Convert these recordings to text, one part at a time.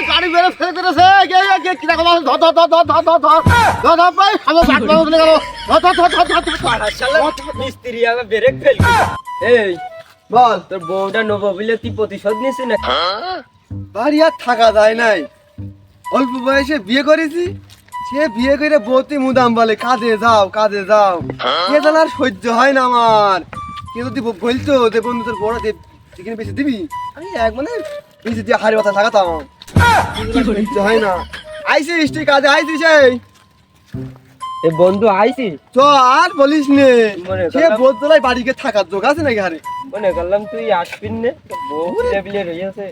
গাড়ি বেড়ে ফেলে দিয়েছে কি রকম ধর ধর ধর ধর ধর ধর ধর ধর ভাই আমার বাট মারা চলে গেল ধর ধর ধর ধর ধর মিস্ত্রি আবার ব্রেক ফেল। এই বল তোর বউটা নেবো বলে তুই প্রতিশোধ নিয়েছিস না? বাড়ি আর থাকা যায় নাই, অল্প বয়সে বিয়ে করেছি, সে বিয়ে করে বউতে মুদাম বলে কাজে যাও কাজে যাও, কে জান আর সহ্য হয় না আমার। কে যদি বলতো যে বন্ধু তোর বড় চিকেন বেশি দিবি, আমি এক মানে বেশি দিয়ে হাড়ি মাথা থাকাতাম, সহ্য হয় না। আইসিস তুই কাজে আইসিস? এই এ বন্ধু আইছি, চ আর বলিস নে, মনে সে করলাম- বোতলায় বাড়িকে থাকার যোগ আছে নাকি হারে? মনে করলাম তুই আসবিন নে, বউ লেবিলে রয়েছে।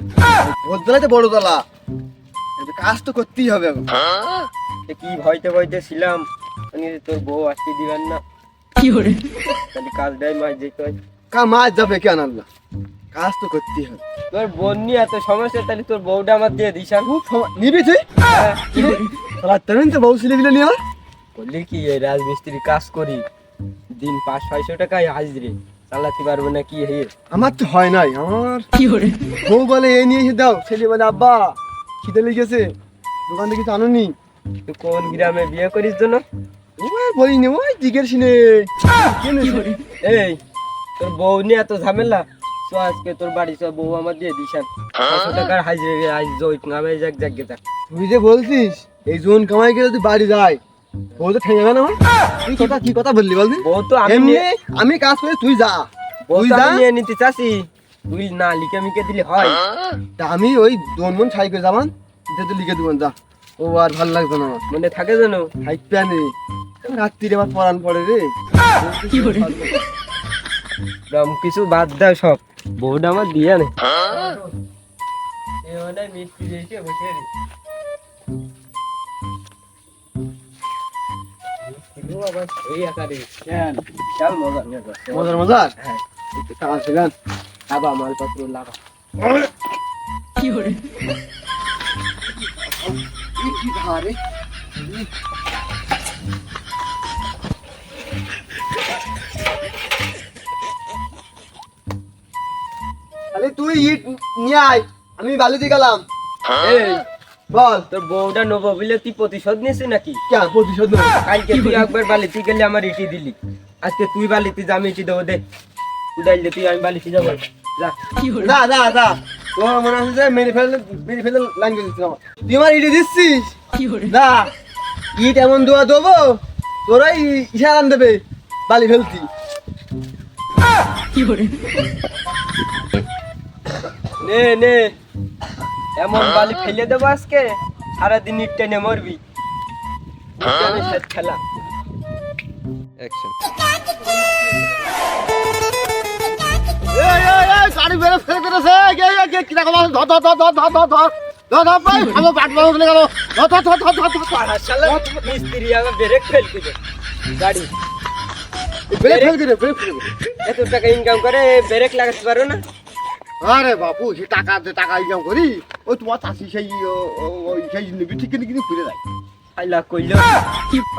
বোতলায় তো বড় তলা, কাজ তো করতেই হবে এখন। কি ভয়তে ভয়তে ছিলাম, আমি যে তোর বউ আসতে দিবেন না, তাহলে কাজটাই মাছ যেতে হয়। মাছ যাবে কেন আল্লাহ, কাজ তো করতেই হবে। তোর বোন নিয়ে এত সমস্যা, তাহলে তোর বউটা আমার দিয়ে দিস। আর নিবি তুই? তেমন তো বউ ছেলে নিয়ে আমার বললি কি এই রাজমিস্ত্রি কাজ করি, দিন 500-600 টাকায় হাজিরে, চালাতে পারবে না কি হে? আমার তো হয় নাই, আমার বউ বলে এ নিয়ে এসে দাও, ছেলে বলে আব্বা খিদে লেগেছে, দোকান থেকে কিছু আনোনি। তুই কোন গ্রামে বিয়ে করিস জন্য? ওই বলিনি, ওই জিগের সিনে। এই তোর বউ নিয়ে এত ঝামেলা, তো আজকে তোর বাড়ি সব বউ আমার দিয়ে দিস। 500 টাকার হাজিরে আজ জয় নামে যাক যাক গে যাক। তুই যে বলছিস এই জোন কামাই করে যদি বাড়ি যায়, বউ তো ঠেঙে না আমার। তুই কথা কি কথা বললি বলবি? বউ তো আমি এমনি নিয়ে- আমি কাজ করে তুই যা, বউ তুই তো যা। আমি নিয়ে নিতে চাচ্ছি, তুই না লিখে মিকে দিলে হয়? তা আমি ওই দোন মন ছাই করে যাবান, এটা তো লিখে দেবেন যা। ও আর ভালো লাগবে না আমার, মনে থাকে যেন। হাই প্যানে রাত্রিরে আমার পরান পড়ে রে। রম কিছু বাদ দাও, সব বউটা আমার দিয়ে নে। মিস্ত্রি এসে বসে রে। মিস্ত্রিও আবার ওই আকারে। বিশাল মজা নিয়ে যাচ্ছে। মজার মজার হ্যাঁ, আসে গান। লাভা মালপত্র লাভা। কি ধারে তাহলে তুই ইট নিয়ে আয়, আমি বালুতে গেলাম। এই বল তোর বউটা নেবো বলে তুই প্রতিশোধ নিয়েছিস নাকি? কেন প্রতিশোধ নেব? কালকে তুই একবার বালিতে গেলে আমার ইটি দিলি, আজকে তুই বালিতে যা, আমি ইটি দেবো। দে উড়াইলে তুই, আমি বালিতে যাবো। যা। না না না, তোর মনে আছে যে মেরে ফেলে লাইন করে দিচ্ছিস আমার। তুই আমার ইটে দিচ্ছিস না, ইট এমন দোয়া দেবো তোরাই ইশারান দেবে বালি ফেলতি। নে নে, এমন বালি ফেলে দেবো আজকে, সারাদিন ইট টেনে মরবি। আমি শেষ খেলা। গাড়ি বেড়ে ফেলে দিয়েছে কি রকম ধর ধর ধর ধর ধর ধর ধর ধর ধর ভাই আমার বাট মারা চলে গেল ধর ধর ধর ধর ধর ধর মিস্ত্রি আবার ব্রেক ফেল দিবে গাড়ি। ব্রেক ফেল দিলে ব্রেক ফেল। এত টাকা ইনকাম করে ব্রেক লাগাতে পারো না? আরে বাপু সে টাকা ইনকাম করি, ওই তোমার চাষি সেই সেই নিবি ঠিক কিন্তু ফিরে যায়। আল্লাহ কইলো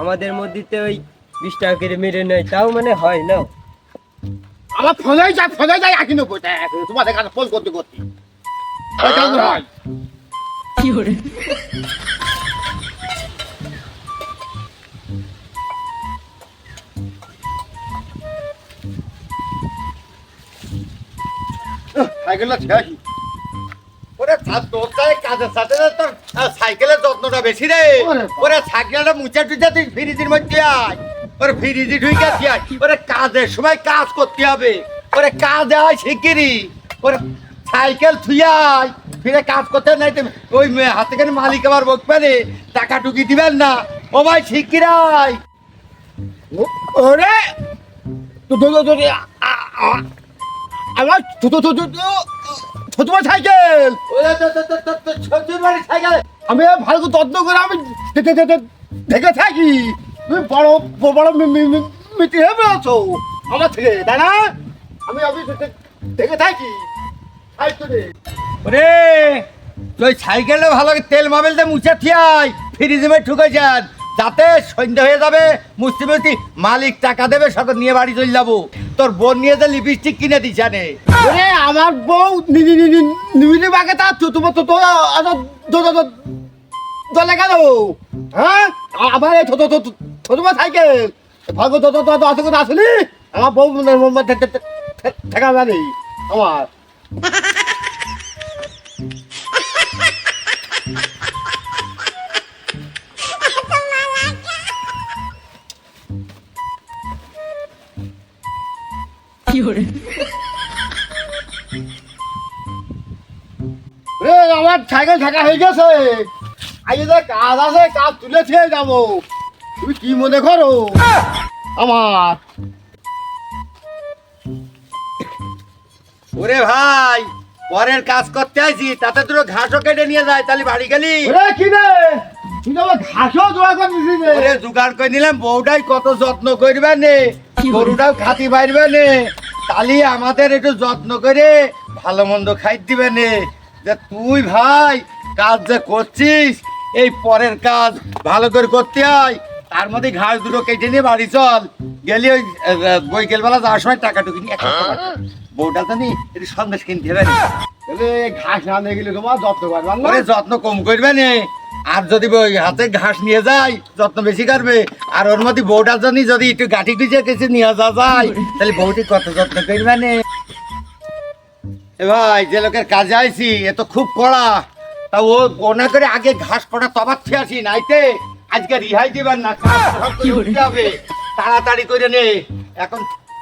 আমাদের মধ্যে তো ওই 20 টাকা করে মেরে নেয়, তাও মানে হয় না। আমার ফোনে যায় আকি নেবো তোমাদের কাছে ফোন করতে করতে হয়। সাইকেলটা শেষ ওরে কাজের সাথে তোর সাইকেলের যত্নটা বেশি রে। ওরে সাইকেলটা মুচা টুচা তুই ফ্রিজের মধ্যে আয়, ওরে ফ্রিজে ঢুকে আয়, ওরে কাজের সময় কাজ করতে হবে, ওরে কাজে হয় শিগগিরি, ওরে সাইকেল থুয়াই ফিরে কাজ করতে নাই তো ওই হাতে করে মালিক আবার বকবে রে, টাকা টুকি দিবেন না ও ভাই শিগগিরাই। ওরে আমার তোমার সাইকেল ছোটুর বাড়ির সাইকেল, আমি ভালো করে যত্ন করে আমি দেখে থাকি। তুমি বড় বড় মিটি হবে আছো আমার থেকে, তাই না? আমি দেখে থাকি ওরে তুই সাইকেলে ভালো তেল মোবাইলটা মুছে থিয়াই ফ্রিজে ঠুকে যান, যাতে সন্ধ্যা হয়ে যাবে মুস্তি মুস্তি মালিক টাকা দেবে সাথে নিয়ে বাড়ি চলে যাবো। তোর বোন নিয়ে যে লিপস্টিক কিনে দিছে নে। ওরে আমার বউ নিবিলি বাগে তা তোমার তো দলে গেল। হ্যাঁ আবার এই তোমার সাইকেল ভাগ্য তো আসলে আসলি আমার বউ ঠেকা জানি আমার। রে আমার সাইকেল ঢাকা হয়ে গেছে, আজ যে কাজ আছে কাজ তুলে খেয়ে যাবো। তুমি কি মনে করো আমার? ওরে ভাই পরের কাজ করতে আইছি তাতে তোর ঘাসও কেটে নিয়ে যায়, তাহলে বাড়ি গেলি? ওরে কি রে তুই তো আমার ঘাসও জোড়া করে দিছিস রে। ওরে জোগাড় করে নিলাম, বউটাই কত যত্ন করবে নে, গরুটাও খাতি পারবে নে, তাহলে আমাদের একটু যত্ন করে ভালো মন্দ খাই দিবে নে। যে তুই ভাই কাজ যে করছিস এই পরের কাজ ভালো করে করতে হয়, তার মধ্যে ঘাস দুটো কেটে নিয়ে বাড়ি চল। গেলি ওই বৈকেল বেলা যাওয়ার সময় টাকা টুকি নিয়ে বউটা তো নি একটু সন্দেশ কিনতে হবে না। তাহলে ঘাস না নিয়ে গেলে তোমার যত্ন করবার না। ওরে যত্ন কম করবে নে, আর যদি ওই হাতে ঘাস নিয়ে যায় যত্ন বেশি করবে। আর ওর মধ্যে বউটার জন্য যদি একটু গাঠি গুছিয়ে কিছু নিয়ে যাওয়া যায় তাহলে বউটি কত যত্ন করবে নে। এ ভাই যে লোকের কাজে আইছি এ তো খুব কড়া, তা ও গোনা করে আগে ঘাস কটা তবাত খেয়ে আসি নাইতে আজকে রিহাই দিবেন না, কাজ সব করে উঠতে হবে। তাড়াতাড়ি করে নে এখন,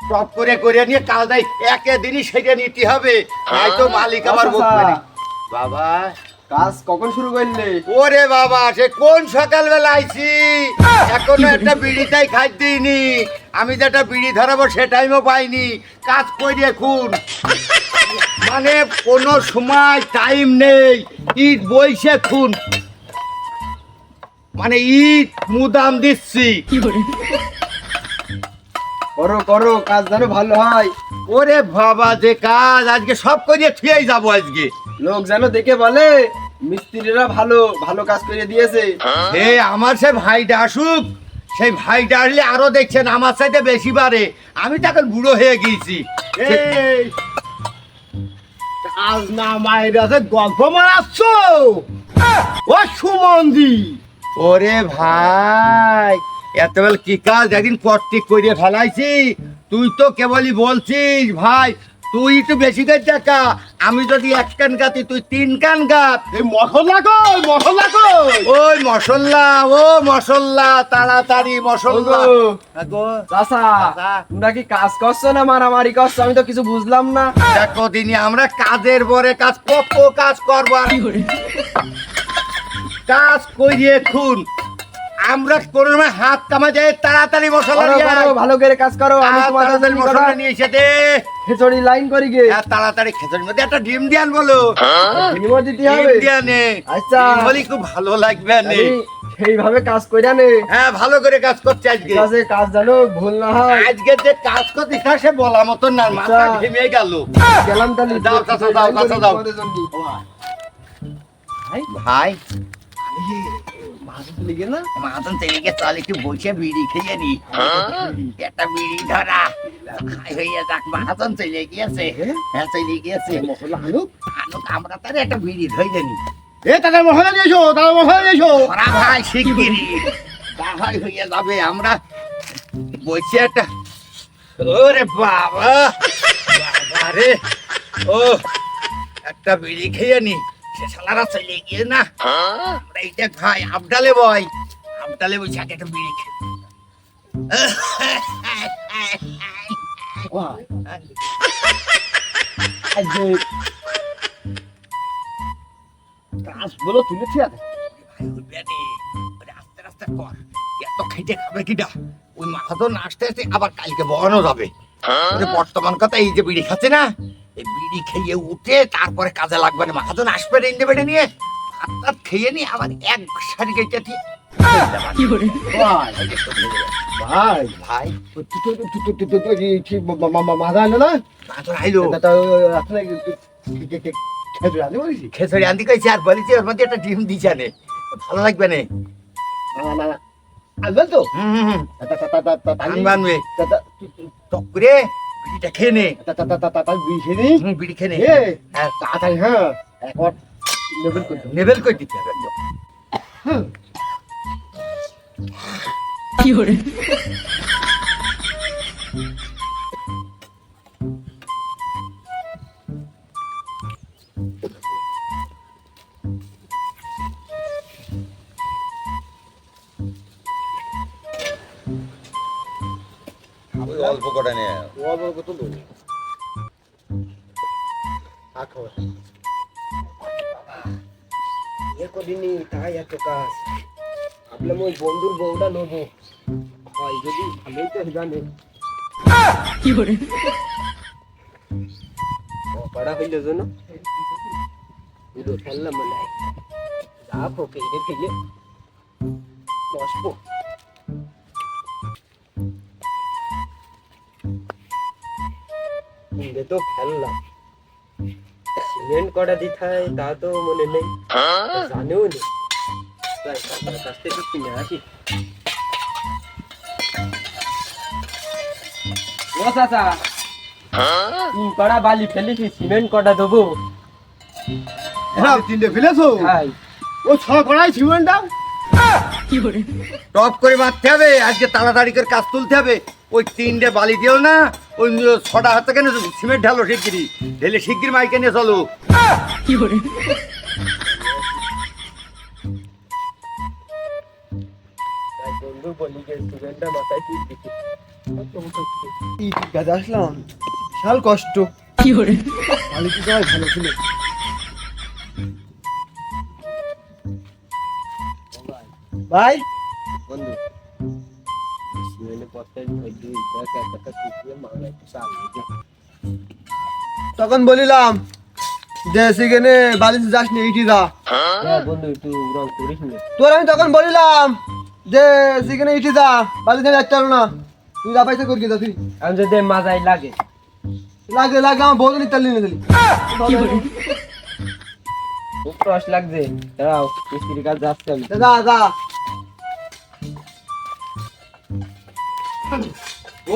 টপ করে করে নিয়ে কাজটাই একে দিনই সেরে নিতে হবে, নয়তো মালিক আমার বকবে না। বাবা কাজ কখন শুরু করলে? ওরে বাবা সে কোন সকালবেলা আইছি, এখনো একটা বিড়িটাই খাই দিইনি। আমি যেটা বিড়ি ধরাবো সে টাইমও পাইনি, কাজ করে খুন মানে কোনো সময় টাইম নেই। ইট বইছে খুন মানে ইট মুদাম দিচ্ছি। করো করো কাজ যেন ভালো হয়। ওরে বাবা যে কাজ আজকে সব করিয়ে থুয়েই যাবো আজকে। লোক যেন দেখে বলে মিস্ত্রিরা ভালো ভালো কাজ করে দিয়েছে। এ আমার সে ভাইটা আসুক, সেই ভাইটা আসলে আরো দেখছেন আমার সাথে বেশি বাড়ে। আমি তো এখন বুড়ো হয়ে গিয়েছি। এই কাজ না মায়ের আছে গল্প মারাচ্ছ ও সুমন্দি। ওরে ভাই এতবেল কি কাজ একদিন কর্তিক করিয়ে ফেলাইছি, তুই তো কেবলই বলছিস ভাই তুই একটু বেশি করে দেখা। আমি যদি এক কান গাতি তুই তিন কান গাত। এই মশলা কই মশলা কই? ওই মশলা ও মশলা তাড়াতাড়ি মশলা। আগো, চাচা চাচা। তোমরা কি কাজ করছো না মারামারি করছো? আমি তো কিছু বুঝলাম না। দেখো দিনই আমরা কাজের পরে কাজ কত কাজ করবো আর কাজ করিয়ে খুন আমরা কোনো সময় হাত কামা যায় তাড়াতাড়ি মশলা করো, নিয়ে আয়। করো, ভালো করে কাজ করো। আমি তোমাদের তাড়াতাড়ি জন্য মশলা নিয়ে এসে দে। খিচুড়ি লাইন করি গে। আর তাড়াতাড়ি খেতের মধ্যে একটা ডিম দিয়ান বলো। বিনিময় দিতে ডিম হবে। দিয়ানে আচ্ছা। ডিম হলে খুব ভালো লাগবে নে। আমি সেইভাবে কাজ কইরা নে। হ্যাঁ ভালো করে কাজ করছে আজকে। ঠিক আছে, কাজ জানো ভুল না হয়। আজকে যে কাজ করতে সে বলা মতন না, মাথা আচ্ছা। ঘেমে গেল। গেলাম তাহলে। যাও, চাচা, যাও, চাচা, যাও। তোমাদের জন্য। ভাই মাছ লিগে না? মাতন তেলিকে চল একটু বসে বিড়ি খেয়ে নি, একটা বিড়ি ধরা খাই হইয়া যাক। মাতন চলে গিয়েছে, হ্যাঁ চলে গিয়েছে। মশলা হানুক। আনুক আমরা তার একটা বিড়ি ধরে নি। এ তাদের মশলা দিয়েছো তাদের মশলা দিয়েছো। ওরা ভাই শিগগিরি তাহাই হইয়া যাবে। আমরা বসে একটা ওরে বাবা বাবা রে ও একটা বিড়ি খেয়ে নি, সে শালারা চলে গিয়ে না। আমরা এইটা খাই আবডালে বয়, আবডালে বসে একটা বিড়ি খেয়ে আজকে কাজ বলো তুলেছি আর আস্তে আস্তে কর, এত খেটে খাবে কিটা? ওই মাহাজন আসতে আসতে আবার কালকে বহানো যাবে। ওরে বর্তমান কথা এই যে বিড়ি খাচ্ছে না, এই বিড়ি খেয়ে উঠে তারপরে কাজে লাগবে না। মাহাজন আসবে রেন্ডে বেড়ে নিয়ে ভাত টাত খেয়ে নিয়ে আবার এক সারি কেটে দিয়ে ভাই ভাই মাথা আনলো না মাহাজন আইলো খেয়ে খেসড়ি আনতে কইছি আর বলেছি ওর মধ্যে একটা ডিম দিছে নে, ভালো লাগবে না। আনবেন তো হুম তাহলে বানবে টক করে বিড়িটা খেয়ে নে বিশে নিই বিড়ি খেয়ে নে হ্যাঁ তাড়াতাড়ি হ্যাঁ একবার লেবেল করতে হবে। নেবেল করে দিতে হবে একদম। ওই অল্প কটা নে অল্প কত লোক আখো কদিনই তাই এত কাজ ভাবলাম ওই বন্ধুর বউটা নেবো হয় যদি ভালোই তো জানে পাড়া হইল জন্য পুরো ফেললাম মনে হয় যা ফোকে ফেলে বসবো তো ফেললাম সিমেন্ট কটা দিতে হয় তা তো মনে নেই জানেও নেই তাই আপনার কাছ থেকে কিনে আসি ও চাচা তিন কড়া বালি ফেলেছি সিমেন্ট কটা দেবো হ্যাঁ তিনটে ফেলেছো ভাই ও ছ কড়াই সিমেন্ট দাও টপ করে মারতে হবে আজকে তাড়াতাড়ি করে কাজ তুলতে হবে ওই তিনটে বালি দিও না ওই ছটা হাতে কেন সিমেন্ট ঢালো শিগগিরি ঢেলে শিগগির মাইকে নিয়ে চলো তাই বন্ধু বলি যে সিমেন্টটা মাথায় তুই দিচ্ছি কাজে আসলাম বিশাল কষ্ট মালিক সবাই ভালো ছিল ভাই বন্ধু সিমেন্টের পথে দুই একটা টুকিয়ে মারা একটু চালিয়ে তখন বলিলাম যে সেখানে বালিশ যাস নি ইটি যা হ্যাঁ বন্ধু একটু রং করিস না তোর আমি তখন বলিলাম যে সেখানে ইটি যা বালিশ যাচ্ছে না তুই যা পাইতে করি তুই আমি যদি মাজাই লাগে লাগে লাগে আমার বউ নিতে নিয়ে দিলি খুব রস লাগছে দাঁড়াও মিস্ত্রির কাজ যাচ্ছে আমি যা যা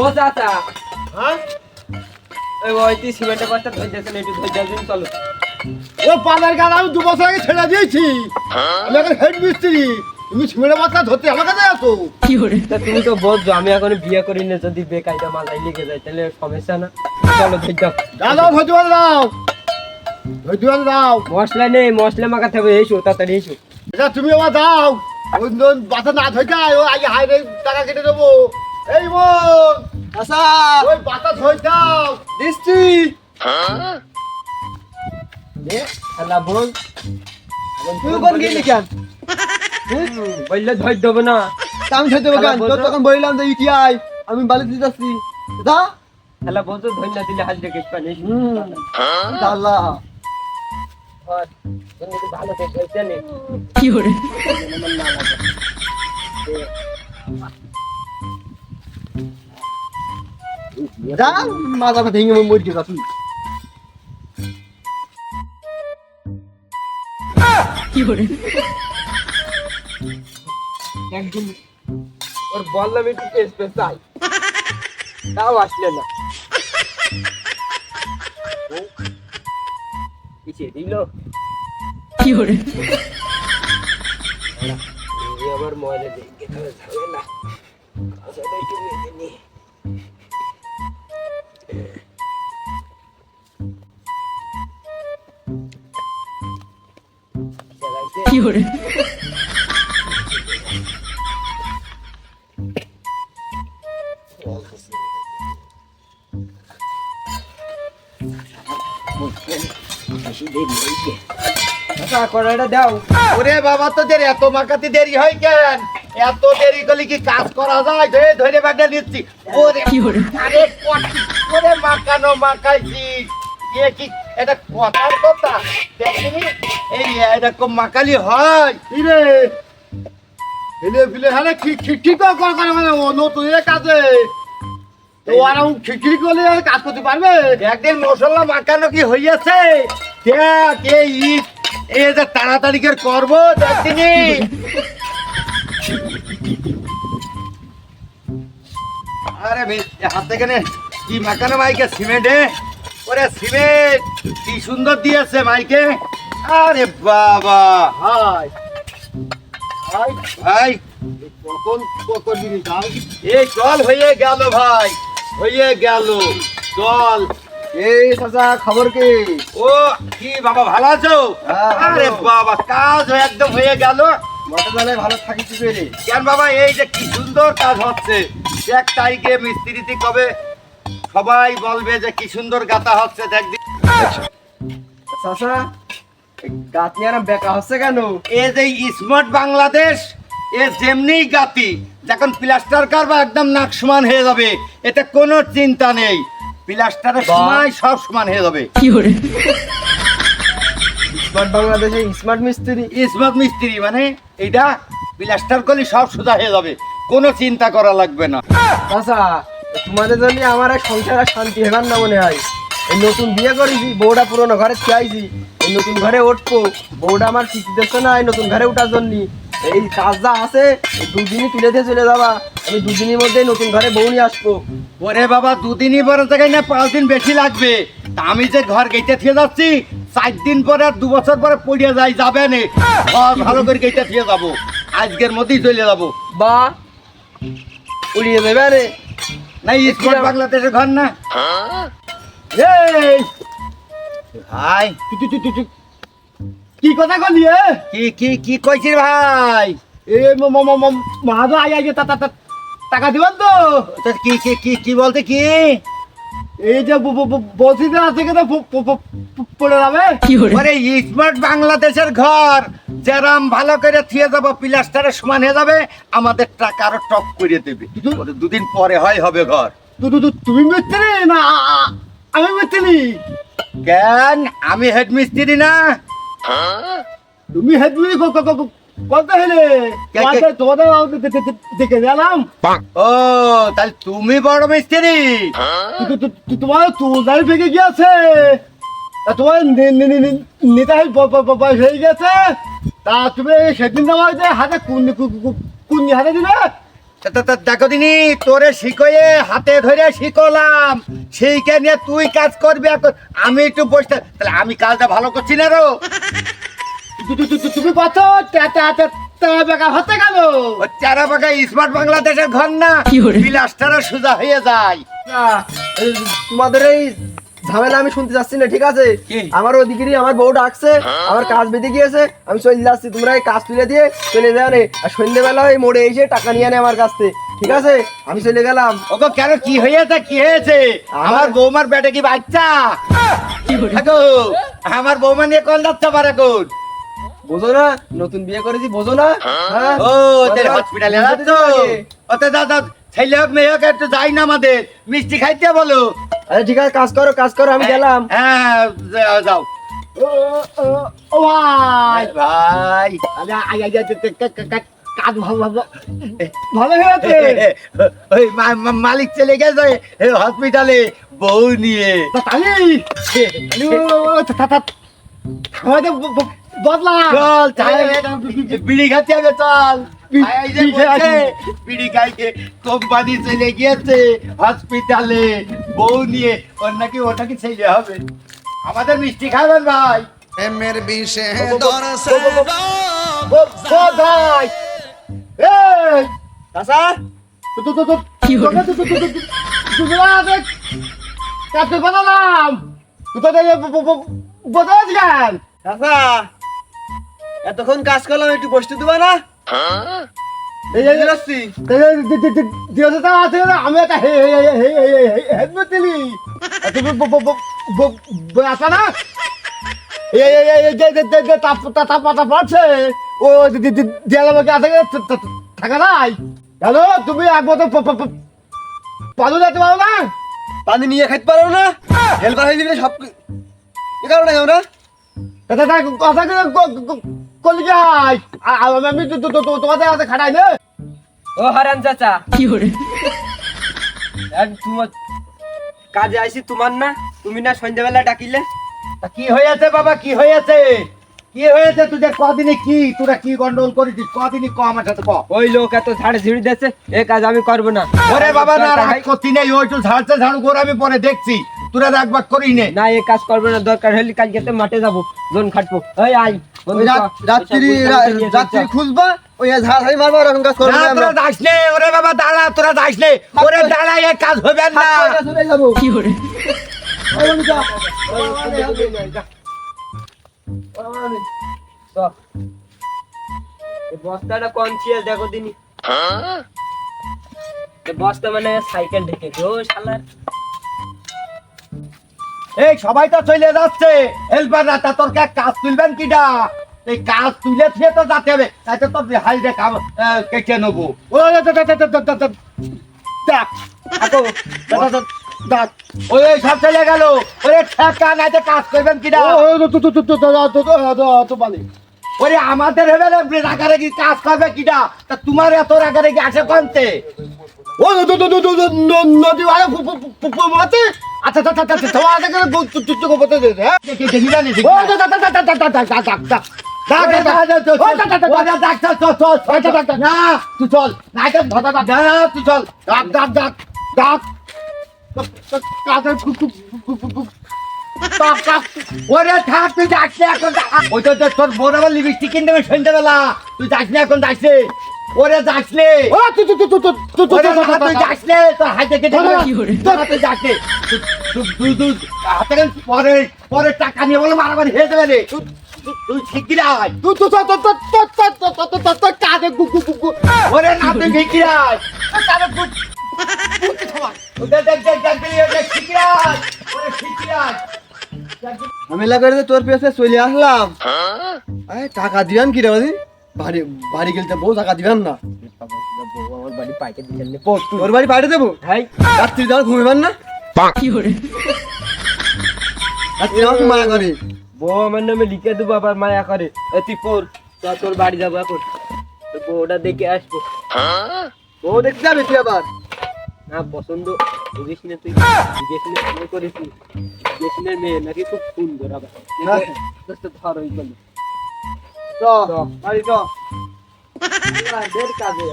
ও চাচা হ্যাঁ ওই তুই সিমেন্টের বস্তা ধরে দিয়েছেন একটু ধরে দিন চলো ও পানের গান আমি 2 বছর আগে ছেড়ে দিয়েছি আমি এখন হেড মিস্ত্রি তুমি ছিমের মাথা ধরতে আমার কাছে আছো তা তুমি তো বলছো আমি এখন বিয়ে করি না যদি বেকায়দা মাথায় লেগে যায় তাহলে সমস্যা না চলো ধরে দাও দাও ধৈর্য দাও ধৈর্য দাও মশলা নেই মশলা মাখাতে হবে এসো তাড়াতাড়ি এসো এটা তুমি আবার দাও ওই বাতা না ধরে যায় ও আগে হাইরে টাকা কেটে দেবো এই বোন আচ্ছা ওই বাতা ধরে দাও দিচ্ছি আল্লাহ বল তুই কোন গেলি কেন বললে ধর দেবো না আমি ধরে দেবো কেন তোর তখন বললাম যে ইটিআই আমি বালি দিতে যাচ্ছি দা আল্লাহ বলছো ধর না দিলে হাত রেখে পানি আল্লাহ ভালো করে জানি যা মাথা ভেঙে মরে গেছা তুই একদিন ওর বললাম একটু টেস্ট চাই তাও আসলে না পিছিয়ে দিল আবার মজা দেখে যাবে না আসলে একটু মেনে নি কড়াইটা দাও ওরে বাবা তোদের এত মাকাতে দেরি হয় কেন এত দেরি করলে কি কাজ করা যায় ধরে ধরে ব্যাগটা নিচ্ছি ওরে আরে কটি করে মাকানো মাকাইছি এ কি এটা কথার কথা দেখিনি এই এরকম মাকালি হয় ইরে এলে বিলে হারে খিটখিট করে মানে ও নতুন কাজে তো আর খিটখিট করলে কাজ করতে পারবে একদিন মশলা মাখানো কি হইয়াছে দেখ এই ইট এই যে তাড়াতাড়ি করে করবো দেখনি আরে হাত থেকে নে কি মাখানো মাইকে সিমেন্টে ওরে সিমেন্ট কি সুন্দর দিয়েছে মাইকে আরে বাবা হাই হাই ভাই কখন কখন দিন যাও এই জল হয়ে গেল ভাই হয়ে গেল জল এই চাচা খবর কি? ও কি বাবা ভালো আছো হ্যাঁ, ভালো। আরে বাবা কাজ একদম হয়ে গেল মোটরসাইকেলে ভালো থাকিস পেরে। কেন বাবা এই যে কি সুন্দর কাজ হচ্ছে 1 তারিখে মিস্ত্রিতে কবে সবাই বলবে যে কি সুন্দর গাতা হচ্ছে দেখবি চাচা গাত নিয়ে আর বেকা হচ্ছে কেন? এই যে স্মার্ট বাংলাদেশ এ যেমনি গাতি যখন প্লাস্টার করবা একদম নাক সমান হয়ে যাবে এতে কোনো চিন্তা নেই প্লাস্টারের বাহ। সময় সব সমান হয়ে যাবে স্মার্ট বাংলাদেশে স্মার্ট মিস্ত্রি। স্মার্ট মিস্ত্রি মানে এইটা প্লাস্টার করলে সব সোজা হয়ে যাবে কোনো চিন্তা করা লাগবে না চাচা তোমাদের জন্য আমার এক সংসার আর শান্তি হেবার না মনে হয়। এই নতুন বিয়ে করেছি, বউটা পুরোনো ঘরে খেয়েছি, এই নতুন ঘরে উঠবো, বউটা আমার কিছু দেখছে না এই নতুন ঘরে উঠার জন্য। এই কাজ যা আছে এই 2 দিনই তুলে দিয়ে চলে যাবা, আমি 2 দিনের মধ্যে নতুন ঘরে বউ নিয়ে আসবো। ওরে বাবা 2 দিনই বড় জায়গায় না 5 দিন বেশি লাগবে তা আমি যে ঘর গেইতে থেকে যাচ্ছি 4 দিন পরে আর 2 বছর পরে পড়িয়ে যাই যাবে না ঘর ভালো করে গেইতে থেকে যাবো আজকের মধ্যেই চলে যাবো বা উড়িয়ে দেবে রে। না স্মার্ট বাংলাদেশের ঘর না এই ভাই তুই কি কথা কলি কি কি কি কইছিস ভাই এ মহাদা আই আই টাকা দিবেন তো তো কি কি কি কি বলতে কি এই যে বলছি যে আছে কিন্তু পড়ে যাবে ওরে স্মার্ট বাংলাদেশের ঘর যেরাম ভালো করে থিয়ে যাবো প্লাস্টারের সমান হয়ে যাবে আমাদের টাকা আরো টপ করে দেবে ওরে 2 দিন পরে হবে ঘর তুমি মিস্ত্রি না আমি মিস্ত্রি কেন আমি হেড মিস্ত্রি না তুমি হেডমিস্ত্রি কত হলে কে- তোমাদের দেখে গেলাম ও তাহলে তুমি বড় মিস্ত্রি তোমার তুলদার ভেঙে গিয়েছে তোমার নেতাই বয়স হয়ে গেছে তা তুমি সেদিন তোমার যে হাতে কুন্নি হাতে দিবে দেখো দিনি তোরে শিখয়ে হাতে ধরে শিখলাম সেইকে নিয়ে তুই কাজ করবি এখন আমি একটু বসতে তাহলে আমি কাজটা ভালো করছি না রো তুমি কত বেকার হতে গেল ও চারা বাগা স্মার্ট বাংলাদেশের ঘর না প্লাস্টারও সোজা হয়ে যায় তোমাদের এই ঝামেলা আমি শুনতে যাচ্ছি না, ঠিক আছে? কি? আমার ওদিকেরই আমার বউ ডাকছে, আমার কাজ বেঁধে গিয়েছে, আমি চলে যাচ্ছি, তোমরা এই কাজ তুলে দিয়ে চলে যাও রে। আর সন্ধ্যেবেলা ওই মোড়ে এসে টাকা নিয়ে আনে আমার কাছ থেকে, ঠিক আছে? আমি চলে গেলাম। ওগো কেন কি হয়েছে কি হয়েছে আমার বৌমার পেটে কি বাচ্চা দেখো আমার বৌমা নিয়ে কল যাচ্ছে পারে এখন বোঝো না নতুন বিয়ে করেছি, বোঝো না? হ্যাঁ? ও তাহলে হসপিটালে যাচ্ছ ওতে দাদা ছেলে হোক মেয়ে হোক একটু যাই না আমাদের মিষ্টি খাইতে বলো আরে ঠিক আছে, কাজ করো, আমি গেলাম। হ্যাঁ যাও ও ভাই ভাই কাজ ভালো ভালো হয়েছে ওই মালিক চলে গেছে হসপিটালে বউ নিয়ে তালি বদলা চল বিড়ি খাতে হবে চল এই যে বলছে, বিড়ি খাইতে কোম্পানি চলে গিয়েছে হসপিটালে বউ নিয়ে ওর নাকি ওটা কি ছেলে হবে আমাদের মিষ্টি খাবেন ভাই প্রেমের বিষে দরসে ভাই এই চাচা কাছে বানালাম বদলাস গান চাচা এতক্ষণ কাজ করলাম, একটু বসতে দেবা না? এই এই যাচ্ছি। আছে আমি একটা হেলমেট দিলি তুমি আসা না তাপমাত্রা পড়ছে ও দেয়ালের আছে থাকা নাই কেন তুমি এক বছর পালু যেতে পারো না পানি নিয়ে খাইতে পারো না? হেল্পার হয়ে দিবি সব এ কারণে আমরা কথা করলি যাই আমি তোমাদের হাতে খাটাই না ও হারান চাচা তোমার কাজে আইছি তোমার না, তুমি না সন্ধ্যাবেলা ডাকিলে? তা কি হয়েছে বাবা কি হয়েছে কি হয়েছে তোদের কদিনে কি তোরা কি গন্ডগোল করেছিস কদিনই ক আমার সাথে ক ওই লোক এত ঝাড় ঝিড়ি দিচ্ছে এ কাজ আমি করবো না। ওরে বাবা না রাগ করতি নেই ওই তো ঝাড়ছে ঝাড়ু করে আমি পরে দেখছি তোরা রাগবাগ করি নে না এ কাজ করবো না, দরকার হলে কালকে তো মাঠে যাবো, জোন খাটবো। ওই আই বন্ধু, রাত্রি খুঁজবা ওই ঝাড়াঝাড়ি মারবা এরকম কাজ করবো না তোরা যাস নে ওরে বাবা দাঁড়া তোরা যাস নে ওরে দাঁড়া এ কাজ হবে না চলে যাবো কি করে বস্তাটা কোন ছিল দেখো দিনি। বস্তা মানে সাইকেল ঢেকে গো শালার। এই সবাই তো চলে যাচ্ছে হেল্পার না তা তোর কাজ তুলবেন কিডা এই কাজ তুলে থিয়ে তো যাতে হবে তাই তো তোর হাই রে কাম কেটে নেবো ওই সব চলে গেল ওরে ঠেকা নাই তো কাজ করবেন কিডা ওরে আমাদের হবে না রাগারাগি কাজ করবে কিডা তা তোমার এত রাগারাগি আসে কমতে ও নদী মাতে আচ্ছা আচ্ছা আচ্ছা তোমার তুই বলতে দে হ্যাঁ দেখি জানি ও ডাক ওরে থাক তুই যাস না এখন ওই তো তোর বোন আবার লিপস্টিক কিনতে হবে সন্ধ্যাবেলা তুই যাস না এখন যাস নে ওরে যাস নে তুই যাস নে তোর হাতে কেটে তুই যাস নে তুই হাতে পরে পরে টাকা নিয়ে বলে মারামারি হয়ে যাবে রে তুই শিগগিরাই ওরে না তুই শিগগিরাই ঝামেলা করে তোর পেছে চলে আসলাম টাকা দিবেন কি রে বাড়ি বাড়ি গেলতে বউ টাকা দিবেন না আমার বাড়ি পাইকে দিলেন তোর বাড়ি পাঠিয়ে দেবো ভাই রাত্রি যাওয়ার ঘুমিবেন না রাত্রি আমাকে মায়া করে বউ আমার নামে লিখে দেবো আবার মায়া করে। তুই পড় তোর বাড়ি যাবো এখন, তো বউটা দেখে আসবো। বউ দেখতে যাবে তুই আবার না পছন্দ বুঝিস না তুই, জিজ্ঞেস বিয়ে করেছিস জিজ্ঞেসনের মেয়ে নাকি খুব সুন্দর আবার ধর ওই গেল চ বাড়ি চ কাজে